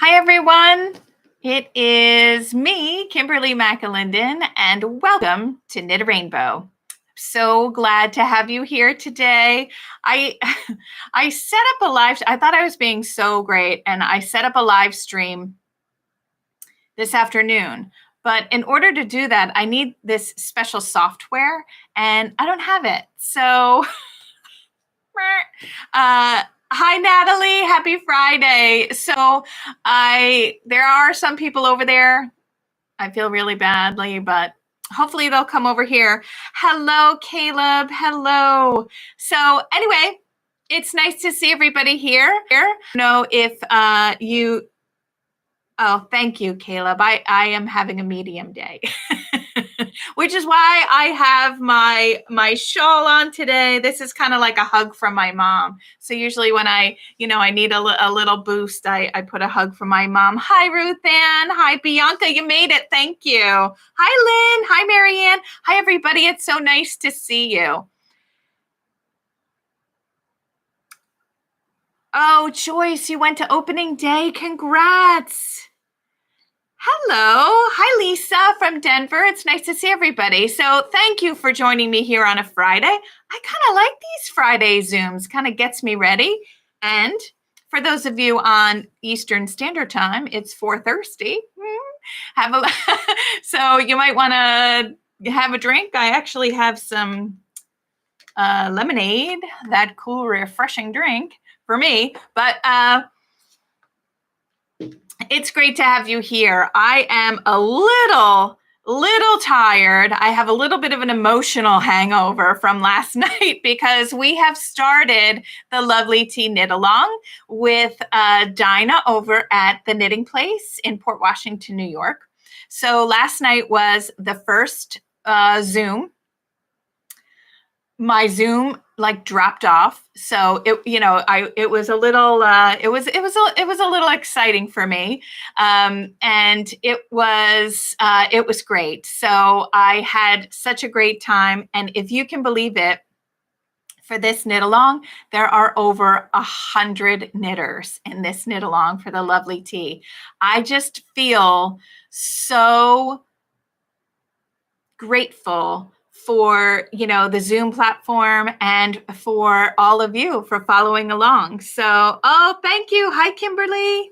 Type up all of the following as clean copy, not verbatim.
Hi, everyone. It is me, Kimberly McAlinden, and welcome to Knit a Rainbow. So glad to have you here today. I I set up a live. I thought I was being so great, and I set up a live stream this afternoon. But in order to do that, I need this special software, and I don't have it. So hi Natalie, happy Friday. So there are some people over there. I feel really badly, but hopefully they'll come over here. Hello, Caleb. Hello. So anyway, it's nice to see everybody here. Know if you Oh, thank you, Caleb. I am having a medium day. Which is why I have my shawl on today. This is kind of like a hug from my mom. So usually when I need a little boost, I put a hug from my mom. Hi, Ruth Ann. Hi, Bianca. You made it. Thank you. Hi, Lynn. Hi, Marianne. Hi, everybody. It's so nice to see you. Oh, Joyce, you went to opening day. Congrats. Hello. Hi, Lisa from Denver. It's nice to see everybody. So thank you for joining me here on a Friday. I kind of like these Friday Zooms, kind of gets me ready. And for those of you on Eastern Standard Time, it's 4:30. So you might want to have a drink. I actually have some lemonade, that cool, refreshing drink for me. But it's great to have you here. I am a little tired. I have a little bit of an emotional hangover from last night because we have started the Lovely Tea Knit Along with Dinah over at the Knitting Place in Port Washington, New York. So last night was the first Zoom. My Zoom dropped off, so it was a little it was a little exciting for me, and it was great. So I had such a great time, and if you can believe it, for this knit along, there are over 100 knitters in this knit along for the Lovely Tea. I just feel so grateful for the Zoom platform and for all of you for following along. So, thank you. Hi, Kimberly.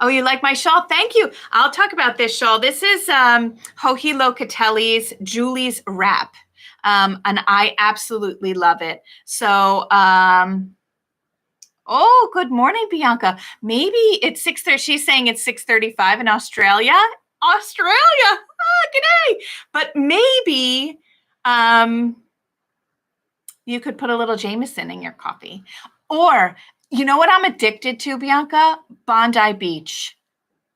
Oh, you like my shawl? Thank you. I'll talk about this shawl. This is Joji Locatelli's Julie's Wrap, and I absolutely love it. So, oh, good morning, Bianca. Maybe it's 6:30. She's saying it's 6:35 in Australia. G'day. But maybe you could put a little Jameson in your coffee. Or, you know what I'm addicted to, Bianca? Bondi Beach.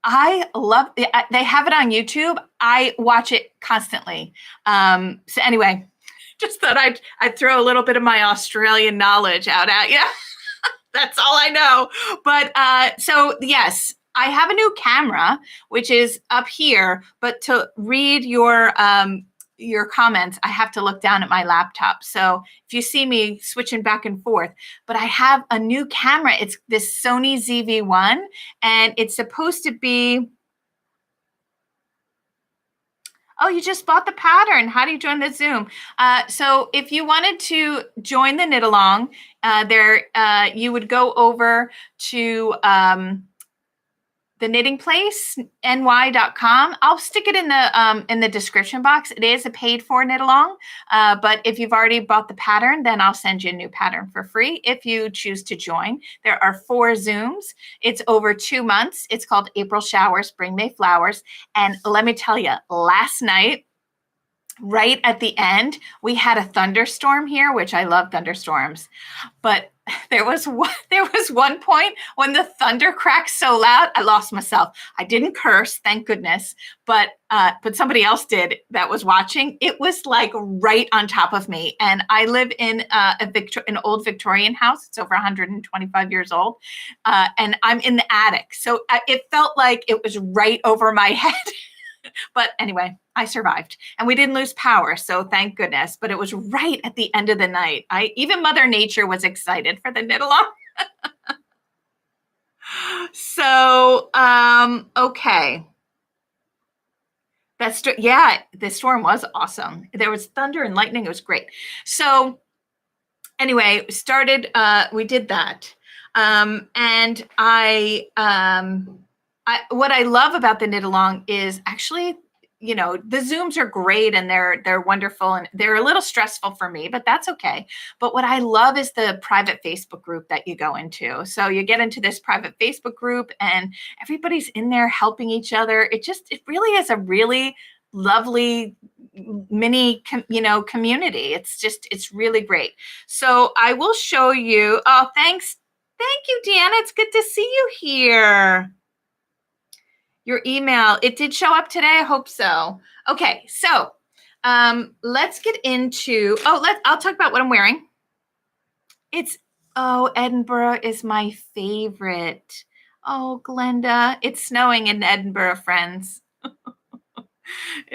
I love it. They have it on YouTube. I watch it constantly. So anyway, just thought I'd throw a little bit of my Australian knowledge out at you. That's all I know. But so yes, I have a new camera, which is up here, but to read your comments, I have to look down at my laptop. So if you see me switching back and forth, but I have a new camera. It's this Sony ZV-1, and it's supposed to be. Oh, you just bought the pattern. How do you join the Zoom? So if you wanted to join the knit along, you would go over to the knitting place, ny.com. I'll stick it in the description box. It is a paid for knit along, but if you've already bought the pattern, then I'll send you a new pattern for free if you choose to join. There are 4 Zooms. It's over 2 months. It's called April Showers, Bring May Flowers. And let me tell you, last night, right at the end, we had a thunderstorm here, which I love thunderstorms, but there was one point when the thunder cracked so loud, I lost myself. I didn't curse, thank goodness, but somebody else did that was watching. It was like right on top of me, and I live in an old Victorian house. It's over 125 years old, and I'm in the attic, so it felt like it was right over my head. But anyway, I survived, and we didn't lose power, so thank goodness. But it was right at the end of the night. Even Mother Nature was excited for the knit along. So, okay. Yeah, the storm was awesome. There was thunder and lightning. It was great. So anyway, we did that. And what I love about the knit along is actually, the Zooms are great and they're wonderful and they're a little stressful for me, but that's okay. But what I love is the private Facebook group that you go into. So you get into this private Facebook group and everybody's in there helping each other. It really is a really lovely mini community. It's really great. So I will show you. Oh, thanks. Thank you, Deanna. It's good to see you here. Your email, it did show up today. I hope so. Okay, so let's get into, I'll talk about what I'm wearing. Edinburgh is my favorite. Oh, Glenda, it's snowing in Edinburgh, friends.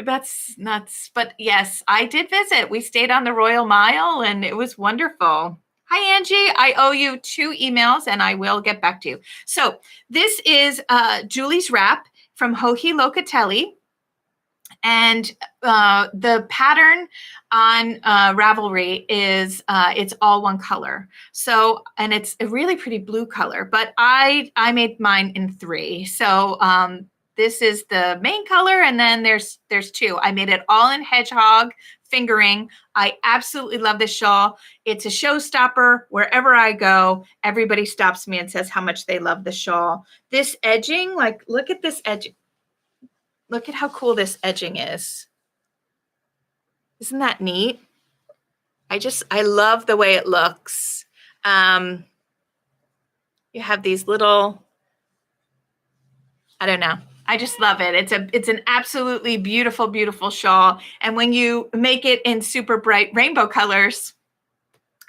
That's nuts. But yes, I did visit. We stayed on the Royal Mile and it was wonderful. Hi, Angie. I owe you 2 emails and I will get back to you. So this is Julie's wrap from Joji Locatelli. And the pattern on Ravelry is it's all one color. So, and it's a really pretty blue color, but I made mine in 3. So this is the main color, and then there's 2. I made it all in hedgehog fingering. I absolutely love this shawl. It's a showstopper. Wherever I go, everybody stops me and says how much they love the shawl. This edging, like, look at this edging. Look at how cool this edging is. Isn't that neat? I love the way it looks. You have these little, I don't know. I just love it. It's an absolutely beautiful, beautiful shawl. And when you make it in super bright rainbow colors,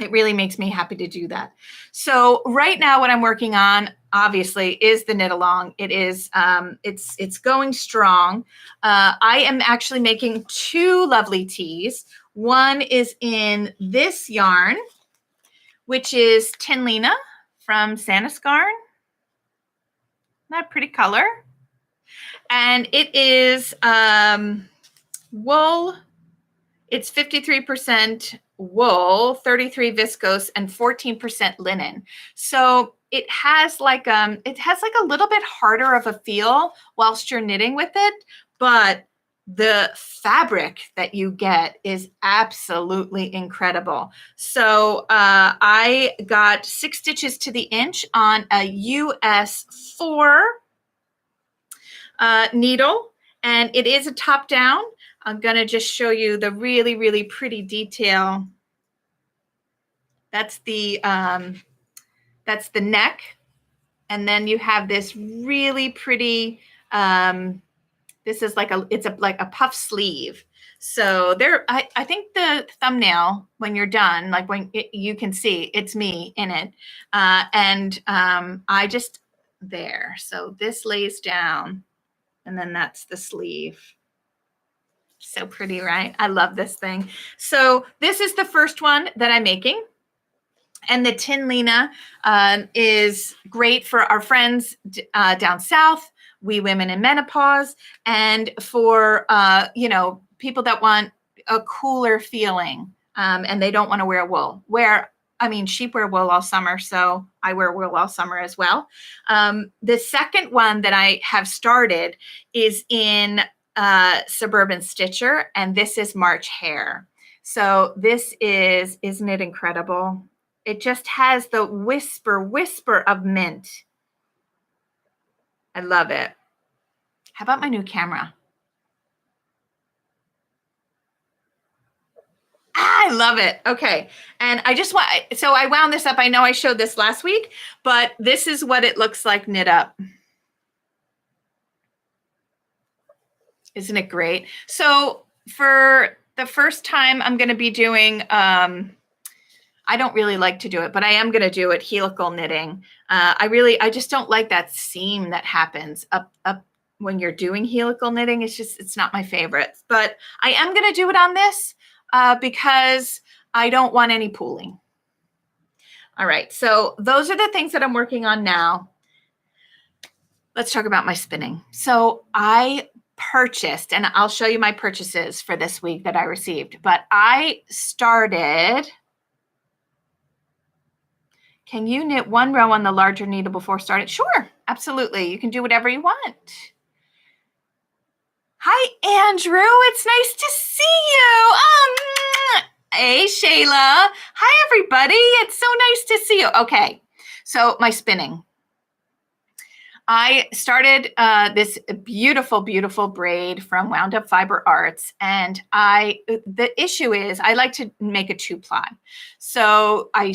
it really makes me happy to do that. So right now what I'm working on, obviously, is the knit along. It is, it's going strong. I am actually making 2 lovely tees. One is in this yarn, which is Tinlina from Sanascarn. That pretty color. And it is wool. It's 53% wool, 33 viscose, and 14% linen. So it has like a little bit harder of a feel whilst you're knitting with it, but the fabric that you get is absolutely incredible. So I got 6 stitches to the inch on a US 4 needle, and it is a top down. I'm going to just show you the really, really pretty detail. That's the neck. And then you have this really pretty, this is like like a puff sleeve. So there, I think the thumbnail, when you're done, like you can see it's me in it. I just, there. So this lays down and then that's the sleeve. So pretty, right? I love this thing. So this is the first one that I'm making. And the Tinlina is great for our friends down south, we women in menopause, and for, people that want a cooler feeling and they don't want to wear wool. Sheep wear wool all summer, so I wear wool all summer as well. The second one that I have started is in Suburban Stitcher, and this is March Hare. So this isn't it incredible? It just has the whisper of mint. I love it. How about my new camera? I love it. Okay. And so I wound this up. I know I showed this last week, but this is what it looks like knit up. Isn't it great? So for the first time, I'm going to be doing, I don't really like to do it, but I am going to do it, helical knitting. I just don't like that seam that happens up when you're doing helical knitting. It's not my favorite, but I am going to do it on this because I don't want any pooling. All right, so those are the things that I'm working on now. Let's talk about my spinning. So I purchased, and I'll show you my purchases for this week that I received, but I started. Can you knit one row on the larger needle before starting? Sure, absolutely. You can do whatever you want. Hi, Andrew. It's nice to see you. Hey, Shayla. Hi, everybody. It's so nice to see you. Okay, so my spinning. I started this beautiful, beautiful braid from Wound Up Fiber Arts, and the issue is I like to make a 2-ply. So I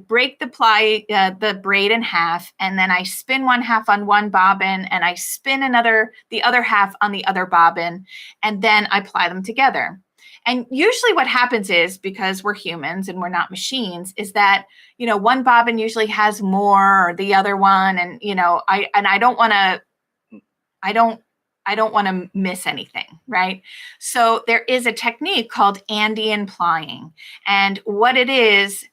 break the braid in half, and then I spin one half on one bobbin, and I spin the other half on the other bobbin, and then I ply them together. And usually what happens is, because we're humans and we're not machines, is that, one bobbin usually has more or the other one. And, I don't want to miss anything, right? So there is a technique called Andean plying. And what it is,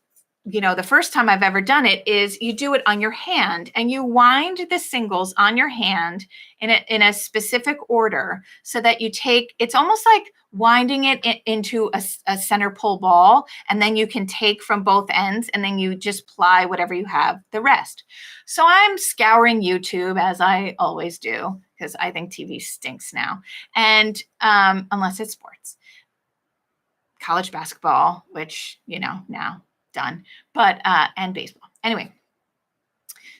the first time I've ever done it is you do it on your hand and you wind the singles on your hand in a specific order so that it's almost like winding it into a center pull ball, and then you can take from both ends and then you just ply whatever you have the rest. So I'm scouring YouTube, as I always do, because I think TV stinks now. And unless it's sports, college basketball, which, now done, but and baseball. Anyway,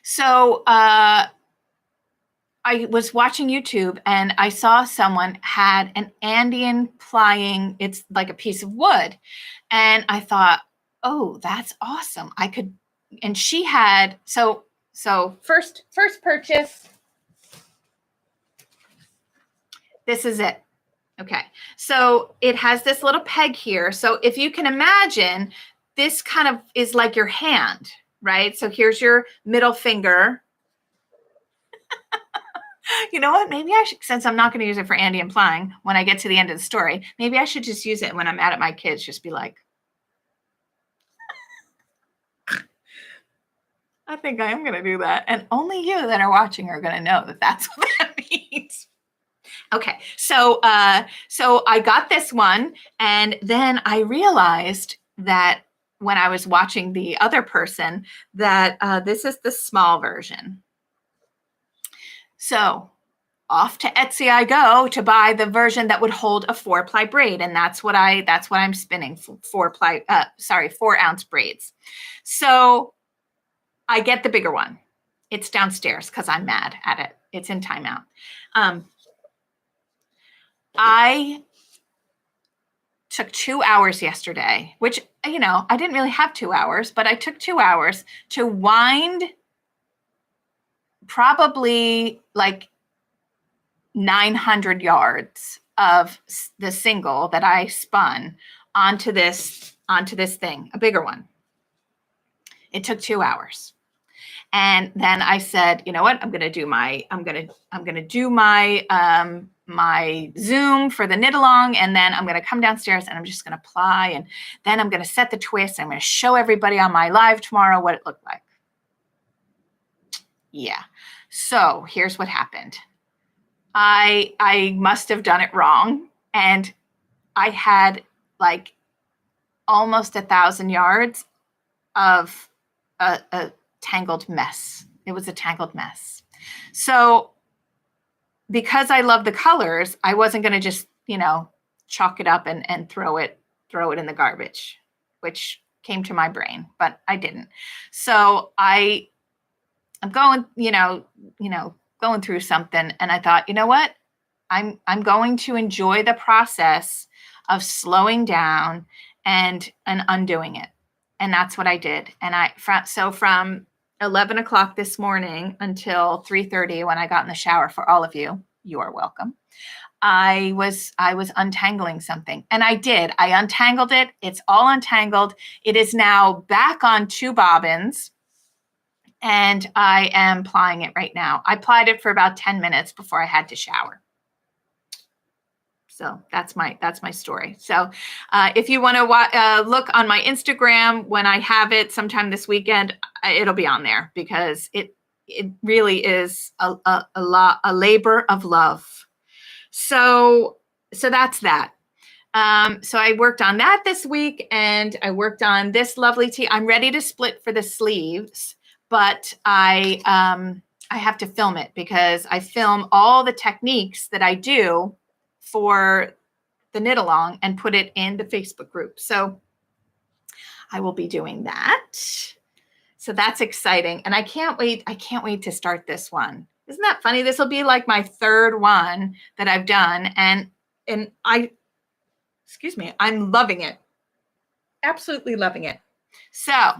so I was watching YouTube and I saw someone had an Andean plying. It's like a piece of wood, and I thought, oh, that's awesome. I could, and she had so first purchase. This is it. Okay, so it has this little peg here. So if you can imagine, this kind of is like your hand, right? So here's your middle finger. You know what? Maybe I should, since I'm not going to use it for Andean plying when I get to the end of the story, maybe I should just use it when I'm mad at my kids. Just be like, I think I am going to do that. And only you that are watching are going to know that that's what that means. Okay, so I got this one, and then I realized that when I was watching the other person that this is the small version. So off to Etsy I go to buy the version that would hold a 4-ply braid, and that's what I'm spinning, 4-ounce braids. So I get the bigger one. It's downstairs because I'm mad at it. It's in timeout. I took 2 hours yesterday, which, I didn't really have 2 hours, but I took 2 hours to wind probably like 900 yards of the single that I spun onto this thing, a bigger one. It took 2 hours. And then I said, you know what? I'm going to do my my Zoom for the knit along, and then I'm going to come downstairs and I'm just going to ply, and then I'm going to set the twist. I'm going to show everybody on my live tomorrow what it looked like. Yeah. So here's what happened. I must have done it wrong, and I had like almost 1,000 yards of a tangled mess. It was a tangled mess. So because I love the colors, I wasn't going to just, chalk it up and throw it in the garbage, which came to my brain, but I didn't. So I'm going, going through something, and I thought, you know what? I'm going to enjoy the process of slowing down and undoing it. And that's what I did. And from 11 o'clock this morning until 3:30, when I got in the shower, for all of you, you are welcome, I was untangling something, and I did. I untangled it. It's all untangled. It is now back on 2 bobbins, and I am plying it right now. I plied it for about 10 minutes before I had to shower. So that's my story. So if you want to look on my Instagram when I have it sometime this weekend, it'll be on there, because it really is a labor of love. So that's that. So I worked on that this week, and I worked on this lovely tee. I'm ready to split for the sleeves, but I have to film it because I film all the techniques that I do for the knit along and put it in the Facebook group. So I will be doing that. So that's exciting. And I can't wait. I can't wait to start this one. Isn't that funny? This will be like my third one that I've done. And excuse me, I'm loving it. Absolutely loving it. So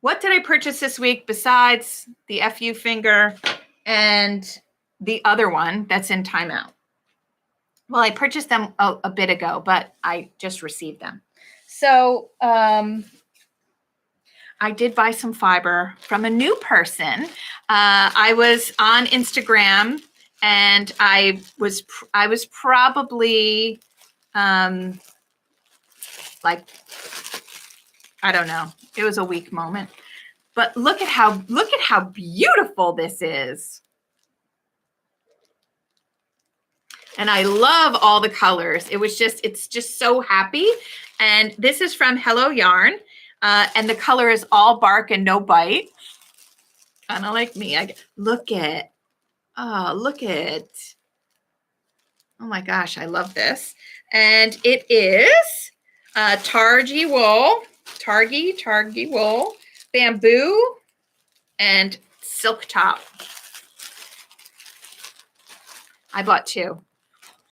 what did I purchase this week besides the FU finger and the other one that's in timeout? Well, I purchased them a bit ago, but I just received them. So I did buy some fiber from a new person. I was on Instagram, and I was probably like, I don't know. It was a weak moment. But look at how beautiful this is. And I love all the colors. It's just so happy. And this is from Hello Yarn. And the color is all bark and no bite. Kind of like me. Look at. Oh my gosh, I love this. And it is targy wool, bamboo, and silk top. I bought two.